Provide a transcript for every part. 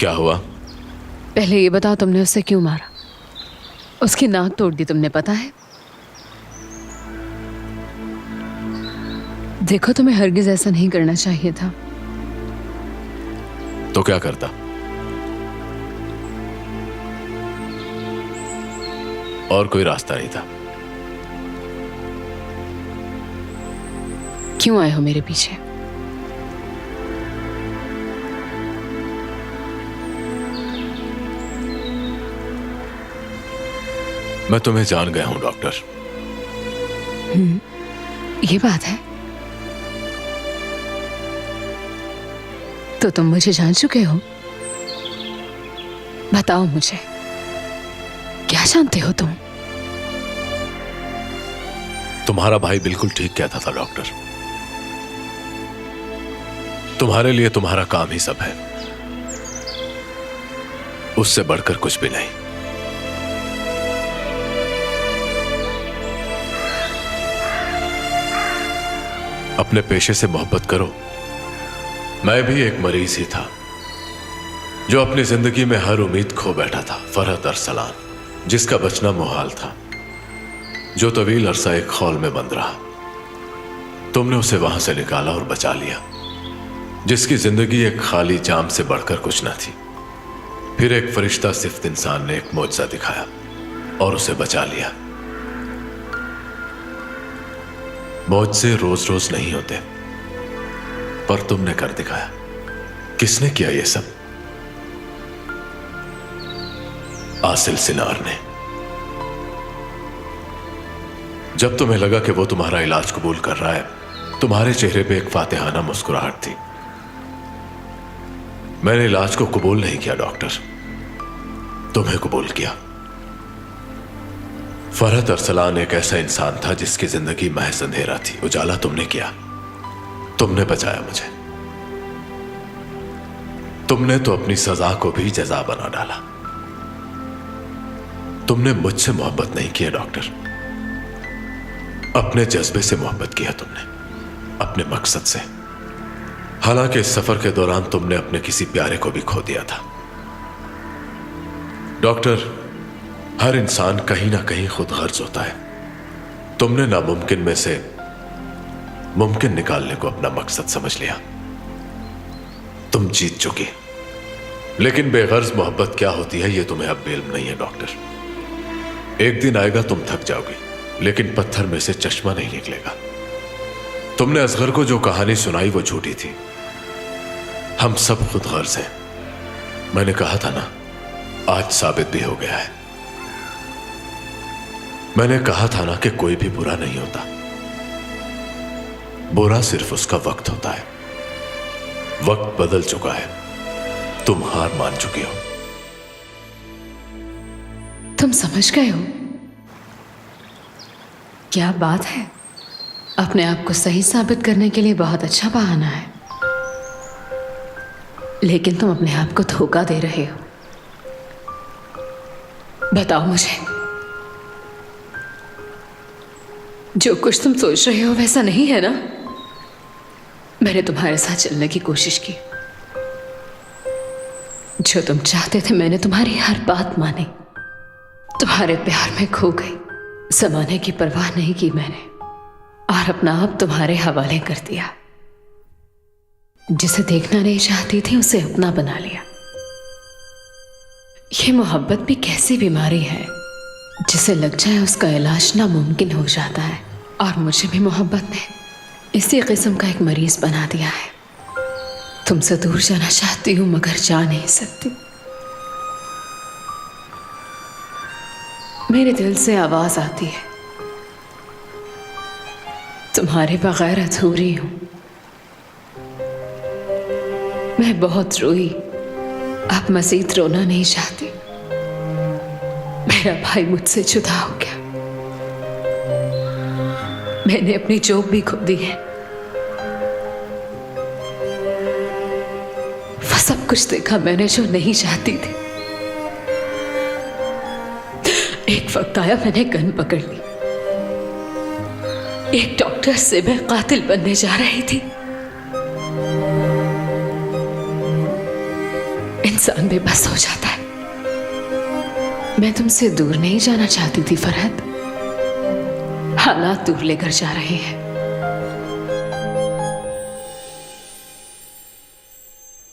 क्या हुआ? पहले ये बताओ, तुमने उसे क्यों मारा? उसकी नाक तोड़ दी तुमने, पता है? देखो, तुम्हें हरगिज ऐसा नहीं करना चाहिए था। तो क्या करता? और कोई रास्ता नहीं था। क्यों आए हो मेरे पीछे? मैं तुम्हें जान गया हूं डॉक्टर। ये बात है? तो तुम मुझे जान चुके हो? बताओ मुझे, क्या जानते हो तुम? तुम्हारा भाई बिल्कुल ठीक कहता था डॉक्टर। तुम्हारे लिए तुम्हारा काम ही सब है, उससे बढ़कर कुछ भी नहीं। अपने पेशे से मोहब्बत करो। मैं भी एक मरीज ही था जो अपनी जिंदगी में हर उम्मीद खो बैठा था। फरहत अरसलान, जिसका बचना मुहाल था, जो तवील अरसा एक खौल में बंद रहा। तुमने उसे वहां से निकाला और बचा लिया। जिसकी जिंदगी एक खाली जाम से बढ़कर कुछ न थी, फिर एक फरिश्ता सिफ्त इंसान ने एक मौजज़ा दिखाया और उसे बचा लिया। मौजज़े रोज रोज नहीं होते, पर तुमने कर दिखाया। किसने किया ये सब? आसिल सिनार ने। जब तुम्हें लगा कि वो तुम्हारा इलाज कबूल कर रहा है, तुम्हारे चेहरे पे एक फातिहाना मुस्कुराहट थी। मैंने इलाज को कबूल नहीं किया डॉक्टर, तुम्हें कबूल किया। फरहत अरसलान एक ऐसा इंसान था जिसकी जिंदगी महज अंधेरा थी। उजाला तुमने किया, तुमने बचाया मुझे। तुमने तो अपनी सजा को भी जजा बना डाला। तुमने मुझसे मोहब्बत नहीं किया डॉक्टर, अपने जज्बे से मोहब्बत किया तुमने, अपने मकसद से। हालांकि इस सफर के दौरान तुमने अपने किसी प्यारे को भी खो दिया था। डॉक्टर, हर इंसान कहीं ना कहीं खुद गर्ज होता है। तुमने नामुमकिन में से मुमकिन निकालने को अपना मकसद समझ लिया। तुम जीत चुकी, लेकिन बेगर्ज मोहब्बत क्या होती है यह तुम्हें अब बेल्म नहीं है डॉक्टर। एक दिन आएगा तुम थक जाओगी, लेकिन पत्थर में से चश्मा नहीं निकलेगा। तुमने असगर को जो कहानी सुनाई वो झूठी थी। हम सब खुद गर्ज हैं। मैंने कहा था ना, आज साबित भी हो गया है। मैंने कहा था ना कि कोई भी बुरा नहीं होता, बुरा सिर्फ उसका वक्त होता है। वक्त बदल चुका है, तुम हार मान चुके हो। तुम समझ गए हो? क्या बात है, अपने आप को सही साबित करने के लिए बहुत अच्छा बहाना है। लेकिन तुम अपने आप को धोखा दे रहे हो। बताओ मुझे, जो कुछ तुम सोच रहे हो वैसा नहीं है ना? मैंने तुम्हारे साथ चलने की कोशिश की। जो तुम चाहते थे मैंने तुम्हारी हर बात मानी, तुम्हारे प्यार में खो गई। जमाने की परवाह नहीं की मैंने, और अपना आप तुम्हारे हवाले कर दिया। जिसे देखना नहीं चाहती थी उसे अपना बना लिया। ये मोहब्बत भी कैसी बीमारी है, जिसे लग जाए उसका इलाज नामुमकिन हो जाता है। और मुझे भी मोहब्बत ने इसी किस्म का एक मरीज बना दिया है। तुमसे दूर जाना चाहती हूं मगर जा नहीं सकती। मेरे दिल से आवाज आती है, तुम्हारे बगैर अधूरी हूं। मैं बहुत रोई, अब मजीद रोना नहीं चाहती। मेरा भाई मुझसे जुदा हो गया। मैंने अपनी जॉब भी खो दी है। वो सब कुछ देखा मैंने जो नहीं चाहती थी। एक वक्त आया, मैंने गन पकड़ ली। एक डॉक्टर से मैं कातिल बनने जा रही थी। इंसान मन बेबस हो जाता है। मैं तुमसे दूर नहीं जाना चाहती थी फरहत, हालात दूर लेकर जा रहे हैं।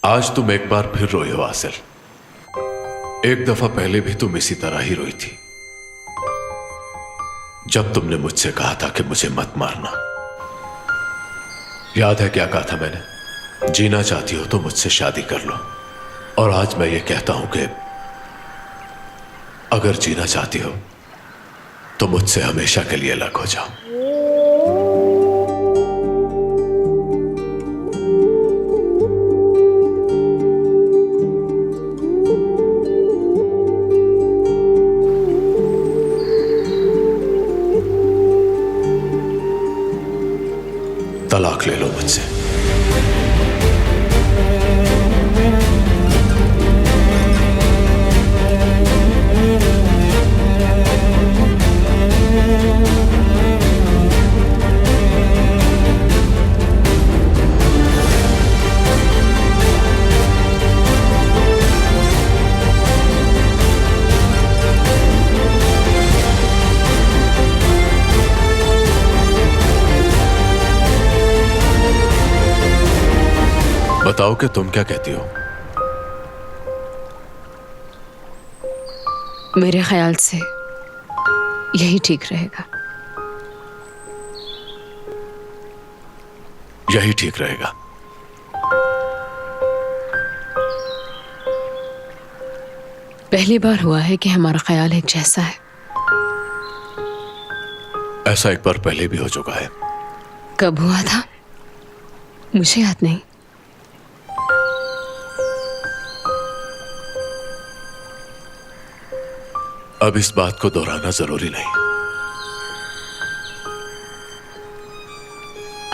आज तुम एक बार फिर रोई हो आसिल। एक दफा पहले भी तुम इसी तरह ही रोई थी, जब तुमने मुझसे कहा था कि मुझे मत मारना। याद है क्या कहा था मैंने? जीना चाहती हो तो मुझसे शादी कर लो। और आज मैं ये कहता हूं कि अगर जीना चाहती हो तो मुझसे हमेशा के लिए अलग हो जाओ। तलाक ले लो मुझसे। बताओ कि तुम क्या कहती हो? मेरे ख्याल से यही ठीक रहेगा। यही ठीक रहेगा। पहली बार हुआ है कि हमारा ख्याल एक जैसा है। ऐसा एक बार पहले भी हो चुका है। कब हुआ था मुझे याद नहीं। अब इस बात को दोहराना जरूरी नहीं।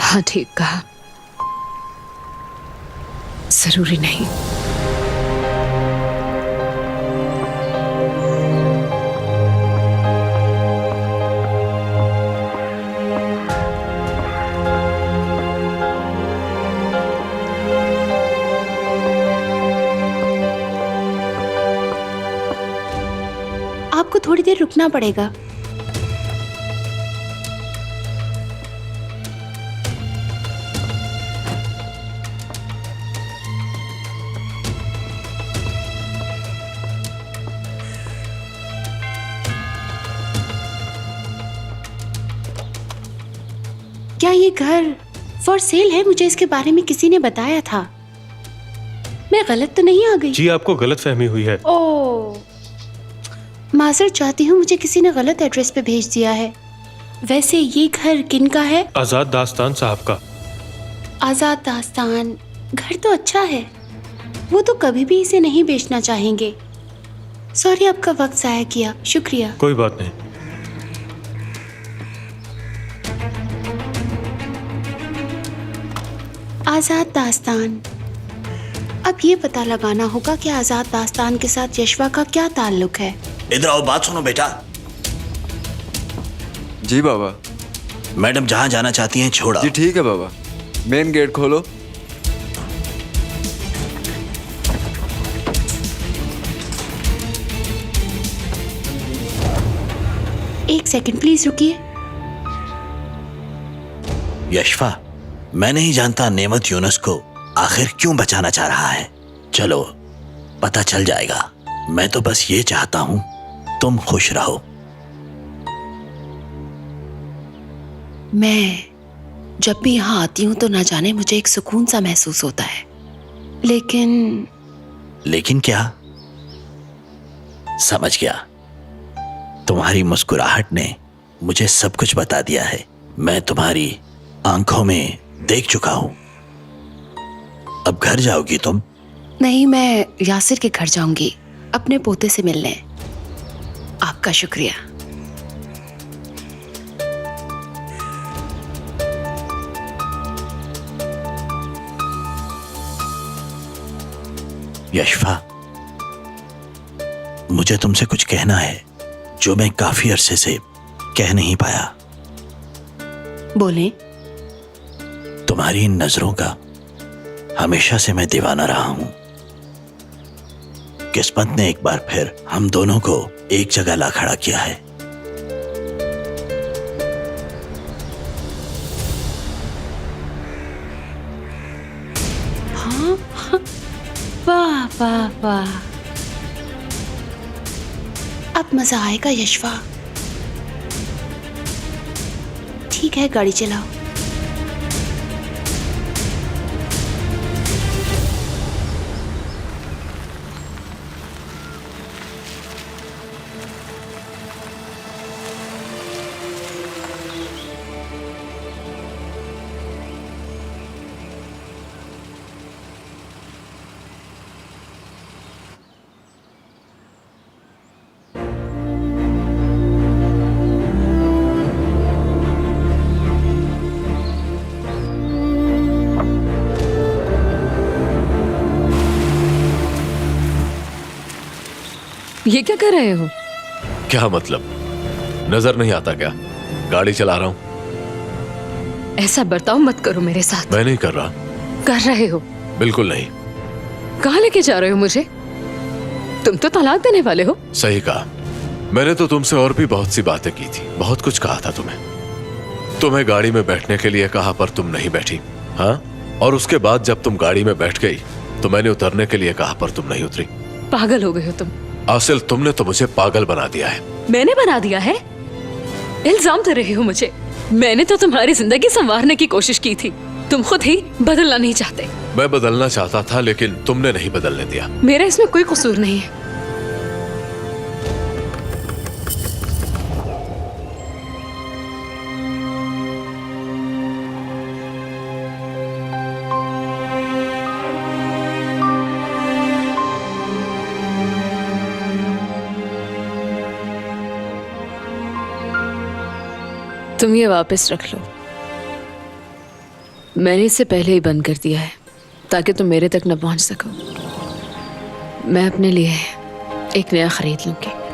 हाँ ठीक कहा, जरूरी नहीं। आपको थोड़ी देर रुकना पड़ेगा। क्या ये घर फॉर सेल है? मुझे इसके बारे में किसी ने बताया था। मैं गलत तो नहीं आ गई? जी आपको गलत फहमी हुई है। ओह, माजर चाहती हूँ, मुझे किसी ने गलत एड्रेस पे भेज दिया है। वैसे ये घर किन का है? आजाद दास्तान साहब का। आजाद दास्तान घर तो अच्छा है, वो तो कभी भी इसे नहीं बेचना चाहेंगे। सॉरी आपका वक्त जाया किया, शुक्रिया। कोई बात नहीं। आजाद दास्तान, अब ये पता लगाना होगा कि आजाद दास्तान के साथ यशवा का क्या ताल्लुक है। इधर आओ, बात सुनो बेटा। जी बाबा। मैडम जहां जाना चाहती हैं छोड़ा। जी ठीक है बाबा। मेन गेट खोलो। एक सेकंड प्लीज रुकिए। यशफा, मैं नहीं जानता नेमत यूनुस को आखिर क्यों बचाना चाह रहा है। चलो पता चल जाएगा। मैं तो बस ये चाहता हूं तुम खुश रहो। मैं जब भी यहाँ आती हूँ तो ना जाने मुझे एक सुकून सा महसूस होता है। लेकिन क्या? समझ गया। तुम्हारी मुस्कुराहट ने मुझे सब कुछ बता दिया है। मैं तुम्हारी आंखों में देख चुका हूं। अब घर जाओगी तुम? नहीं, मैं यासिर के घर जाऊंगी अपने पोते से मिलने। आपका शुक्रिया। यशफा, मुझे तुमसे कुछ कहना है जो मैं काफी अरसे से कह नहीं पाया। बोलें। तुम्हारी इन नजरों का हमेशा से मैं दीवाना रहा हूं। किस्मत ने एक बार फिर हम दोनों को एक जगह ला खड़ा किया है। वाह वाह वाह, अब मजा आएगा यशवा। ठीक है, गाड़ी चलाओ। ये क्या कर रहे हो? क्या मतलब, नजर नहीं आता क्या? गाड़ी चला रहा हूं। ऐसा बर्ताव मत करो मेरे साथ। मैं नहीं कर रहा। कर रहे हो। बिल्कुल नहीं। कहाँ लेके जा रहे हो मुझे? तुम तो तलाक देने वाले हो। सही कहा। मैंने तो तुमसे और भी बहुत सी बातें की थी, बहुत कुछ कहा था तुम्हें। तुम्हें गाड़ी में बैठने के लिए कहा पर तुम नहीं बैठी। हाँ, और उसके बाद जब तुम गाड़ी में बैठ गई तो मैंने उतरने के लिए कहा पर तुम नहीं उतरी। पागल हो गए हो तुम। आसिल, तुमने तो मुझे पागल बना दिया है। मैंने बना दिया है? इल्जाम दे रहे हो मुझे? मैंने तो तुम्हारी जिंदगी संवारने की कोशिश की थी। तुम खुद ही बदलना नहीं चाहते। मैं बदलना चाहता था लेकिन तुमने नहीं बदलने दिया। मेरा इसमें कोई कसूर नहीं है। तुम ये वापस रख लो। मैंने इसे पहले ही बंद कर दिया है ताकि तुम मेरे तक न पहुंच सको। मैं अपने लिए एक नया खरीद लूंगी।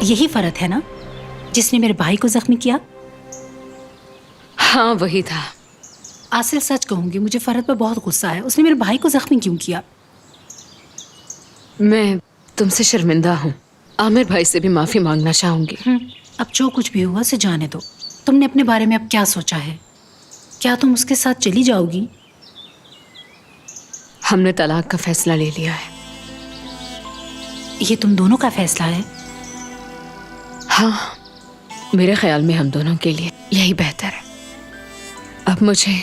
यही फरत है ना जिसने मेरे भाई को जख्मी किया? हाँ, वही था। आसिल, सच कहूंगी, मुझे फरत पर बहुत गुस्सा है। उसने मेरे भाई को जख्मी क्यों किया? मैं तुमसे शर्मिंदा हूँ। आमिर भाई से भी माफी मांगना चाहूंगी। अब जो कुछ भी हुआ उसे जाने दो। तुमने अपने बारे में अब क्या सोचा है? क्या तुम उसके साथ चली जाओगी? हमने तलाक का फैसला ले लिया है। ये तुम दोनों का फैसला है? हाँ, मेरे ख्याल में हम दोनों के लिए यही बेहतर है। अब मुझे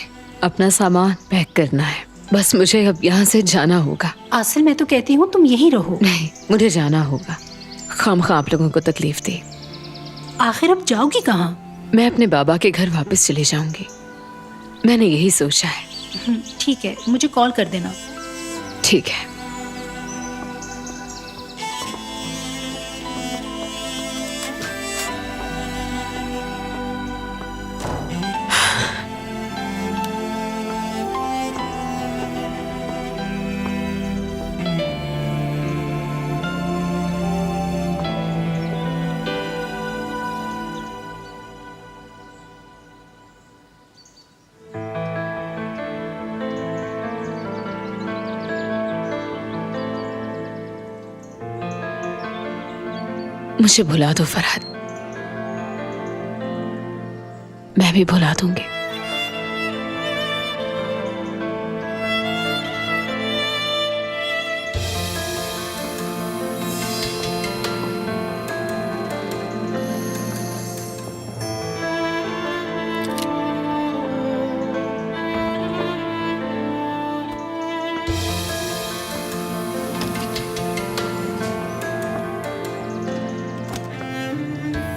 अपना सामान पैक करना है। बस मुझे अब यहाँ से जाना होगा। आसिल, मैं तो कहती हूँ तुम यहीं रहो। नहीं, मुझे जाना होगा। खामखा आप लोगों को तकलीफ दी। आखिर अब जाओगी कहाँ? मैं अपने बाबा के घर वापस चली जाऊंगी। मैंने यही सोचा है। ठीक है, मुझे कॉल कर देना। ठीक है। मुझे भुला दो फरहद। मैं भी भुला दूंगी।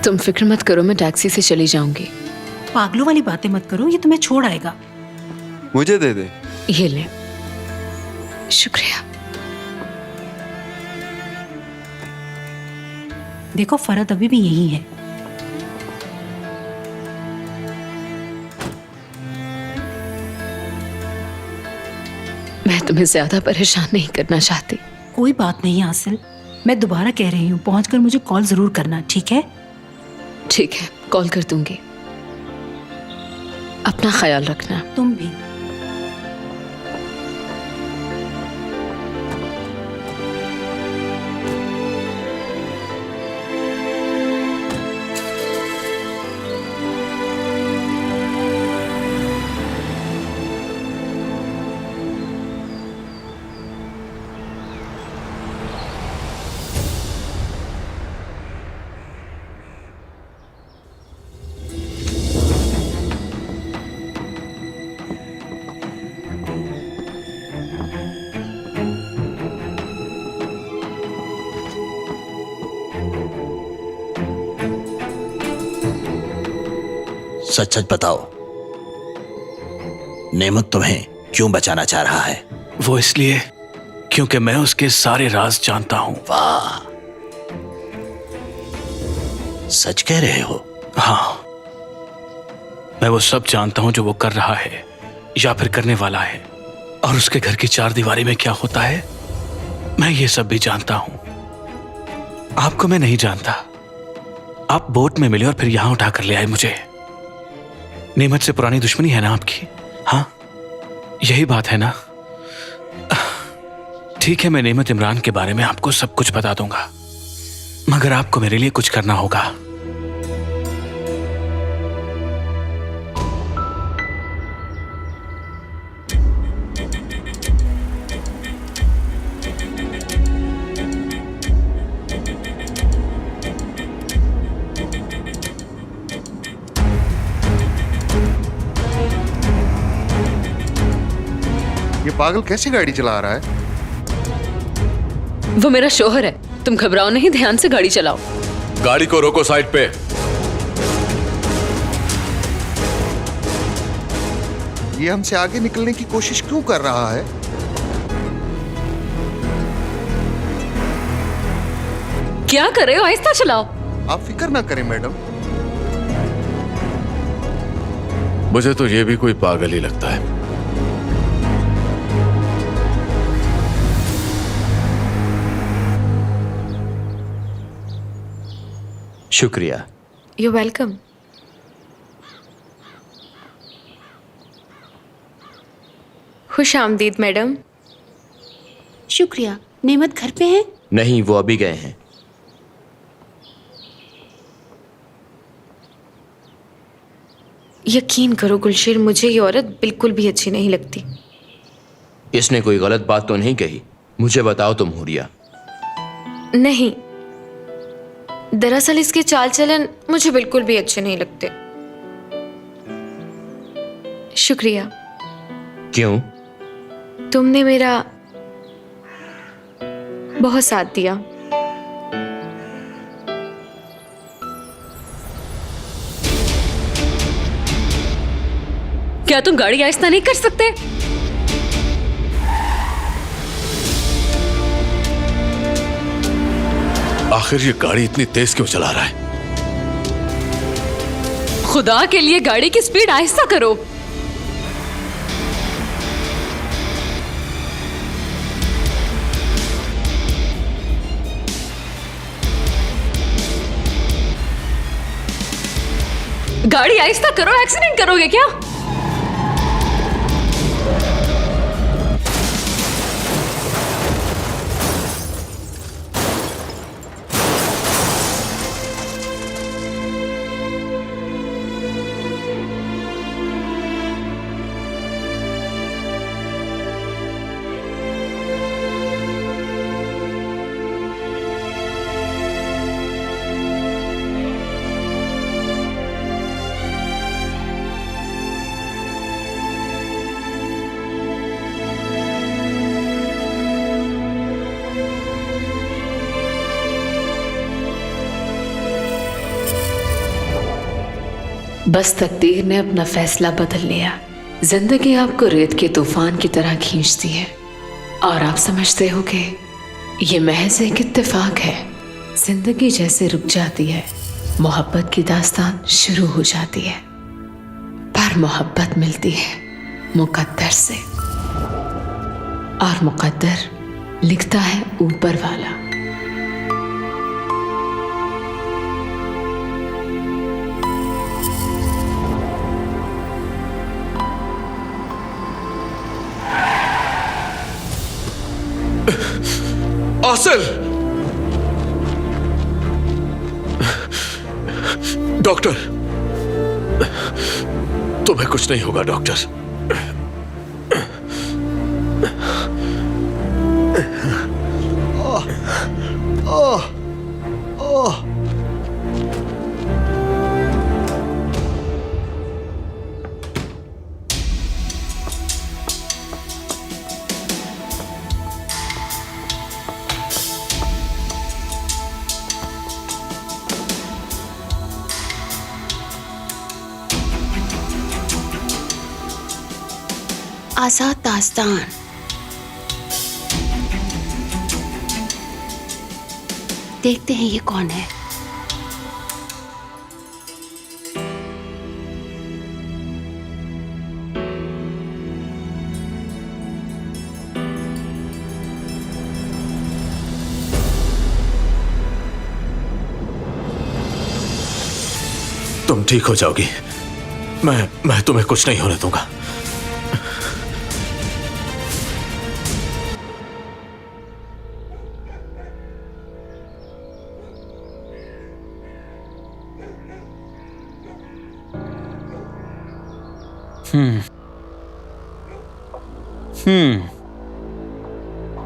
तुम फिक्र मत करो, मैं टैक्सी से चली जाऊंगी। पागलों वाली बातें मत करो, ये तुम्हें छोड़ आएगा। मुझे दे दे। ये ले। शुक्रिया। देखो, फरत अभी भी यही है। तुम्हें ज्यादा परेशान नहीं करना चाहती। कोई बात नहीं आसिल, मैं दोबारा कह रही हूँ, पहुंचकर मुझे कॉल जरूर करना, ठीक है? ठीक है, कॉल कर दूंगी। अपना ख्याल रखना। तुम भी। सच सच बताओ, नेमत तुम्हें क्यों बचाना चाह रहा है? वो इसलिए क्योंकि मैं उसके सारे राज जानता हूं। वाह, सच कह रहे हो? हाँ, मैं वो सब जानता हूं जो वो कर रहा है या फिर करने वाला है, और उसके घर की चार दीवारी में क्या होता है मैं ये सब भी जानता हूं। आपको मैं नहीं जानता। आप बोट में मिले और फिर यहां उठाकर ले आए मुझे। नेमत से पुरानी दुश्मनी है ना आपकी? हाँ, यही बात है ना? ठीक है, मैं नेमत इमरान के बारे में आपको सब कुछ बता दूंगा, मगर आपको मेरे लिए कुछ करना होगा। ये पागल कैसे गाड़ी चला रहा है? वो मेरा शोहर है, तुम घबराओ नहीं, ध्यान से गाड़ी चलाओ। गाड़ी को रोको साइड पे। ये हमसे आगे निकलने की कोशिश क्यों कर रहा है? क्या कर रहे हो? आहिस्ता चलाओ। आप फिक्र ना करें मैडम। मुझे तो ये भी कोई पागल ही लगता है। शुक्रिया। You welcome. खुश आमदीद मैडम। शुक्रिया। नेमत घर पे हैं? नहीं, वो अभी गए हैं। यकीन करो गुलशेर, मुझे ये औरत बिल्कुल भी अच्छी नहीं लगती। इसने कोई गलत बात तो नहीं कही? मुझे बताओ तुम हुरिया। नहीं, दरअसल इसके चाल चलन मुझे बिल्कुल भी अच्छे नहीं लगते। शुक्रिया। क्यों? तुमने मेरा बहुत साथ दिया। क्या तुम गाड़ी आहिस्ता नहीं कर सकते? आखिर ये गाड़ी इतनी तेज क्यों चला रहा है? खुदा के लिए गाड़ी की स्पीड आहिस्ता करो। गाड़ी आहिस्ता करो, एक्सीडेंट करोगे क्या? बस तकदीर ने अपना फैसला बदल लिया। जिंदगी आपको रेत के तूफान की तरह खींचती है और आप समझते हो कि ये महज एक इत्तेफाक है। जिंदगी जैसे रुक जाती है, मोहब्बत की दास्तान शुरू हो जाती है, पर मोहब्बत मिलती है मुकद्दर से। और मुकद्दर लिखता है ऊपर वाला। आसिल! डॉक्टर, तुम्हें कुछ नहीं होगा डॉक्टर। आजाद दास्तान। देखते हैं ये कौन है। तुम ठीक हो जाओगी। मैं तुम्हें कुछ नहीं होने दूंगा।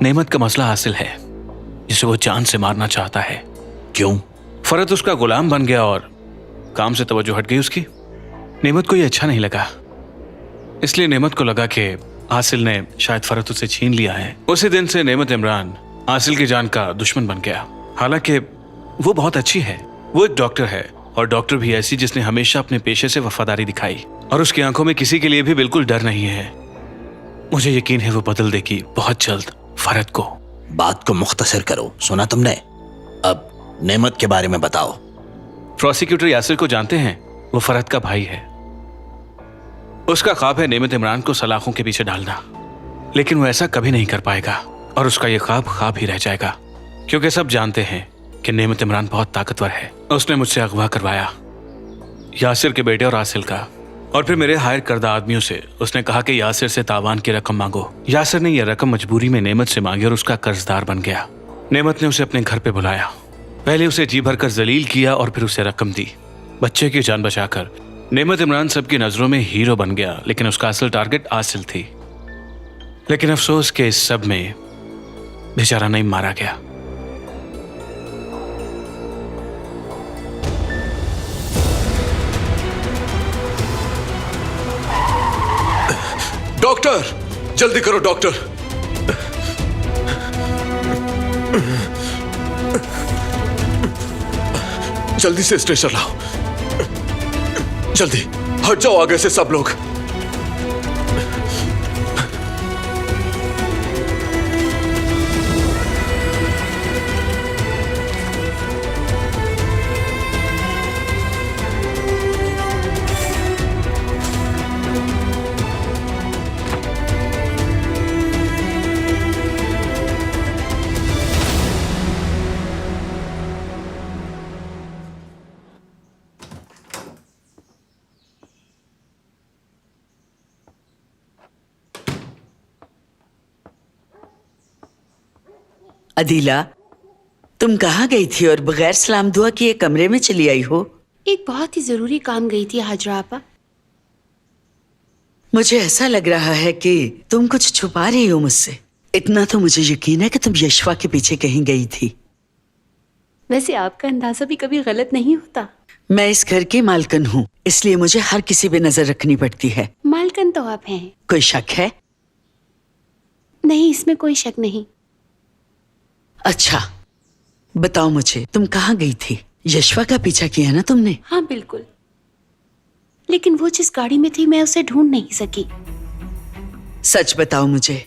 नेमत का मसला हासिल है जिसे वो जान से मारना चाहता है। क्यों? फरत उसका गुलाम बन गया और काम से तवज्जो हट गई उसकी। नेमत को ये अच्छा नहीं लगा, इसलिए नेमत को लगा कि हासिल ने शायद फरत उसे छीन लिया है। उसी दिन से नेमत इमरान हासिल की जान का दुश्मन बन गया। हालांकि वो बहुत अच्छी है, वो एक डॉक्टर है और डॉक्टर भी ऐसी जिसने हमेशा अपने पेशे से वफादारी दिखाई और उसकी आंखों में किसी के लिए भी बिल्कुल डर नहीं है। मुझे यकीन है वो बदल देगी बहुत जल्द फरत को। बात को मुख्तसर करो, सुना तुमने? अब नेमत के बारे में बताओ। प्रोसिक्यूटर यासिर को जानते हैं, वो फरत का भाई है। उसका ख्वाब है नेमत इमरान को सलाखों के पीछे डालना, लेकिन वो ऐसा कभी नहीं कर पाएगा और उसका ये ख्वाब ही रह जाएगा, क्योंकि सब जानते हैं कि नेमत इमरान बहुत ताकतवर है। उसने मुझसे अगवा करवाया, यासिर के बेटे और आसिल का, और फिर मेरे हायर करदा आदमियों से। उसने कहा कि यासिर से तावान की रकम मांगो। यासिर ने यह रकम मजबूरी में नेमत से मांगी और उसका कर्जदार बन गया। नेमत ने उसे अपने घर पे बुलाया, पहले उसे जी भरकर जलील किया और फिर उसे रकम दी। बच्चे की जान बचाकर नेमत इमरान सबकी नजरों में हीरो बन गया, लेकिन उसका असल टारगेट आसिल थी। लेकिन अफसोस के इस सब में बेचारा नहीं मारा गया। डॉक्टर, जल्दी करो डॉक्टर। जल्दी से स्ट्रेचर लाओ, जल्दी हट जाओ आगे से सब लोग। अदीला, तुम कहाँ गई थी और बगैर सलाम दुआ किए कमरे में चली आई हो? एक बहुत ही जरूरी काम गई थी हाजरा आपा। मुझे ऐसा लग रहा है कि तुम कुछ छुपा रही हो मुझसे। इतना तो मुझे यकीन है कि तुम यशवा के पीछे कहीं गई थी। वैसे आपका अंदाजा भी कभी गलत नहीं होता। मैं इस घर की मालकिन हूँ, इसलिए मुझे हर किसी पे नजर रखनी पड़ती है। मालकिन तो आप हैं। कोई शक है? नहीं, इसमें कोई शक नहीं। अच्छा बताओ मुझे, तुम कहाँ गई थी? यशवा का पीछा किया ना तुमने? हाँ बिल्कुल, लेकिन वो जिस गाड़ी में थी मैं उसे ढूंढ नहीं सकी। सच बताओ मुझे।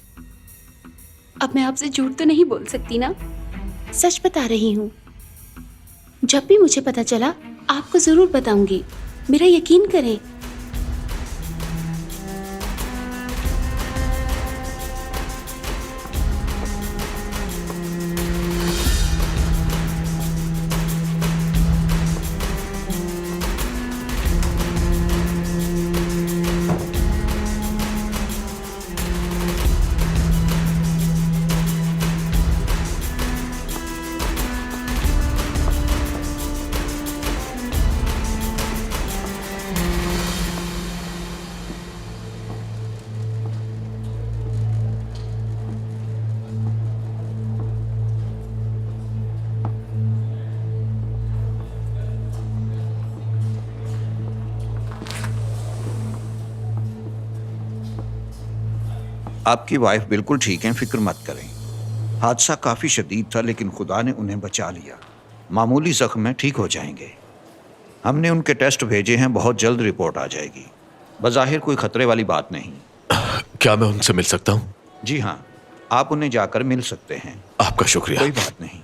अब मैं आपसे झूठ तो नहीं बोल सकती ना, सच बता रही हूँ। जब भी मुझे पता चला आपको जरूर बताऊंगी, मेरा यकीन करें। आपकी वाइफ बिल्कुल ठीक है, फिक्र मत करें। हादसा काफ़ी शदीद था लेकिन खुदा ने उन्हें बचा लिया। मामूली जख्म है, ठीक हो जाएंगे। हमने उनके टेस्ट भेजे हैं, बहुत जल्द रिपोर्ट आ जाएगी। बज़ाहिर कोई खतरे वाली बात नहीं। क्या मैं उनसे मिल सकता हूँ? जी हाँ, आप उन्हें जाकर मिल सकते हैं। आपका शुक्रिया। कोई बात नहीं।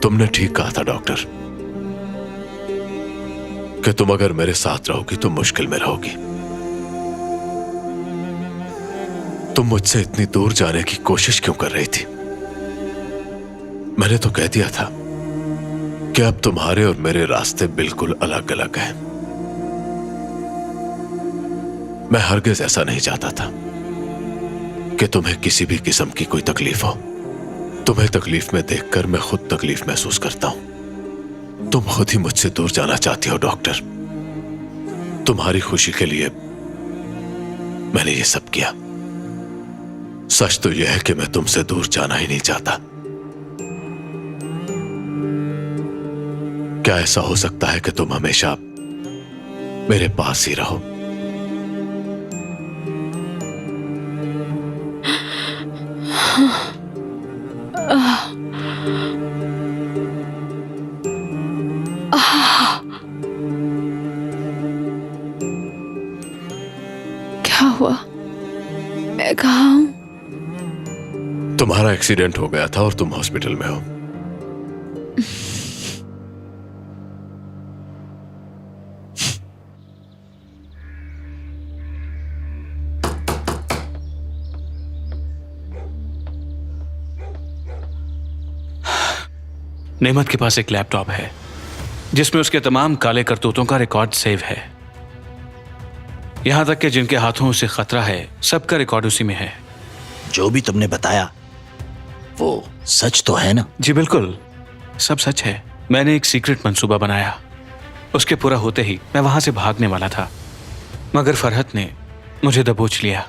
तुमने ठीक कहा था डॉक्टर कि तुम अगर मेरे साथ रहोगी तो मुश्किल में रहोगी। तुम मुझसे इतनी दूर जाने की कोशिश क्यों कर रही थी? मैंने तो कह दिया था कि अब तुम्हारे और मेरे रास्ते बिल्कुल अलग अलग हैं। मैं हरगिज ऐसा नहीं चाहता था कि तुम्हें किसी भी किस्म की कोई तकलीफ हो। तुम्हें तकलीफ में देखकर मैं खुद तकलीफ महसूस करता हूं। तुम खुद ही मुझसे दूर जाना चाहती हो डॉक्टर। तुम्हारी खुशी के लिए मैंने ये सब किया। सच तो यह है कि मैं तुमसे दूर जाना ही नहीं चाहता। क्या ऐसा हो सकता है कि तुम हमेशा मेरे पास ही रहो? क्या हुआ? मैं कहाँ हूं? तुम्हारा एक्सीडेंट हो गया था और तुम हॉस्पिटल में हो। नेमत के पास एक लैपटॉप है जिसमें उसके तमाम काले करतूतों का रिकॉर्ड सेव है। यहां तक कि जिनके हाथों उसे खतरा है सबका रिकॉर्ड उसी में है। जो भी तुमने बताया वो सच तो है ना? जी बिल्कुल, सब सच है। मैंने एक सीक्रेट मंसूबा बनाया। उसके पूरा होते ही मैं वहां से भागने वाला था, मगर फरहत ने मुझे दबोच लिया।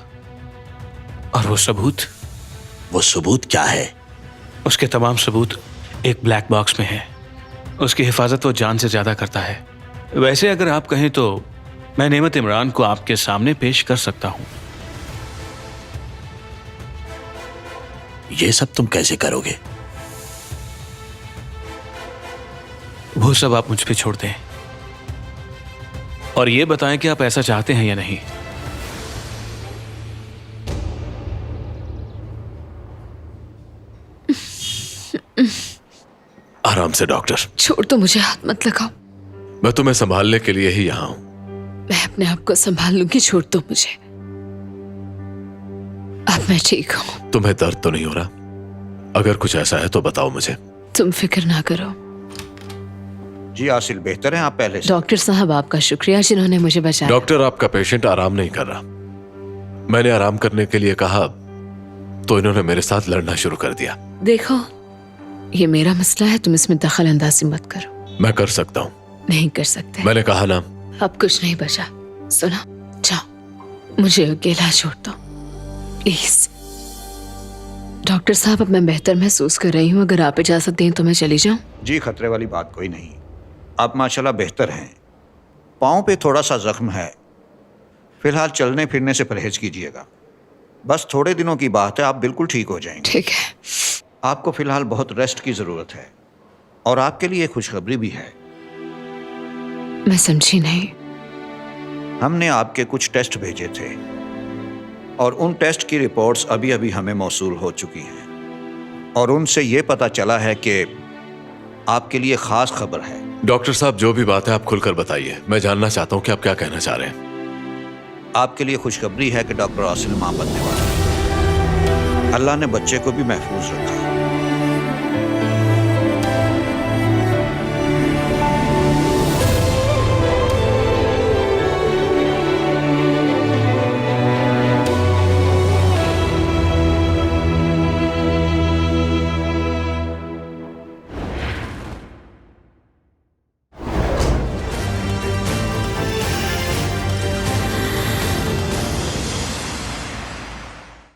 और वो सबूत क्या है? उसके तमाम सबूत एक ब्लैक बॉक्स में है। उसकी हिफाजत वो जान से ज्यादा करता है। वैसे अगर आप कहें तो मैं नेमत इमरान को आपके सामने पेश कर सकता हूं। ये सब तुम कैसे करोगे? वो सब आप मुझ पे छोड़ दें और ये बताएं कि आप ऐसा चाहते हैं या नहीं। आराम से डॉक्टर। छोड़ दो मुझे, हाथ मत लगाओ। मैं तुम्हें संभालने के लिए ही यहां हूं। मैं अपने आप को संभाल लूंगी, छोड़ दो मुझे। अब मैं ठीक हूं। तुम्हें दर्द तो नहीं हो रहा? अगर कुछ ऐसा है तो बताओ मुझे। तुम फिक्र ना करो। जी आसिल, बेहतर है आप पहले से। डॉक्टर साहब आपका शुक्रिया जिन्होंने मुझे बचाया। डॉक्टर, आपका पेशेंट आराम नहीं कर रहा। मैंने आराम करने के लिए कहा तो इन्होंने मेरे साथ लड़ना शुरू कर दिया। देखो, ये मेरा मसला है, तुम इसमें दखल अंदाजी मत करो। मैं कर सकता हूँ। नहीं कर सकते। मैंने कहा ना। अब कुछ नहीं बचा। सुनो, जाओ, मुझे अकेला छोड़ दो प्लीज। डॉक्टर साहब, अब मैं बेहतर महसूस कर रही हूँ। अगर आप इजाजत दें तो मैं चली जाऊं? जी, खतरे वाली बात कोई नहीं। आप माशाल्लाह बेहतर हैं। पाँव पे थोड़ा सा जख्म है। फिलहाल चलने फिरने से परहेज कीजिएगा। बस थोड़े दिनों की बात है, आप बिल्कुल ठीक हो जाएंगे। ठीक है। आपको फिलहाल बहुत रेस्ट की जरूरत है और आपके लिए खुशखबरी भी है। मैं समझी नहीं। हमने आपके कुछ टेस्ट भेजे थे और उन टेस्ट की रिपोर्ट्स अभी अभी हमें मौसूल हो चुकी हैं और उनसे ये पता चला है कि आपके लिए खास खबर है। डॉक्टर साहब, जो भी बात है आप खुलकर बताइए। मैं जानना चाहता हूं कि आप क्या कहना चाह रहे हैं। आपके लिए खुशखबरी है कि डॉक्टर आसिल मां बनने वाला है। अल्लाह ने बच्चे को भी महफूज रखा है।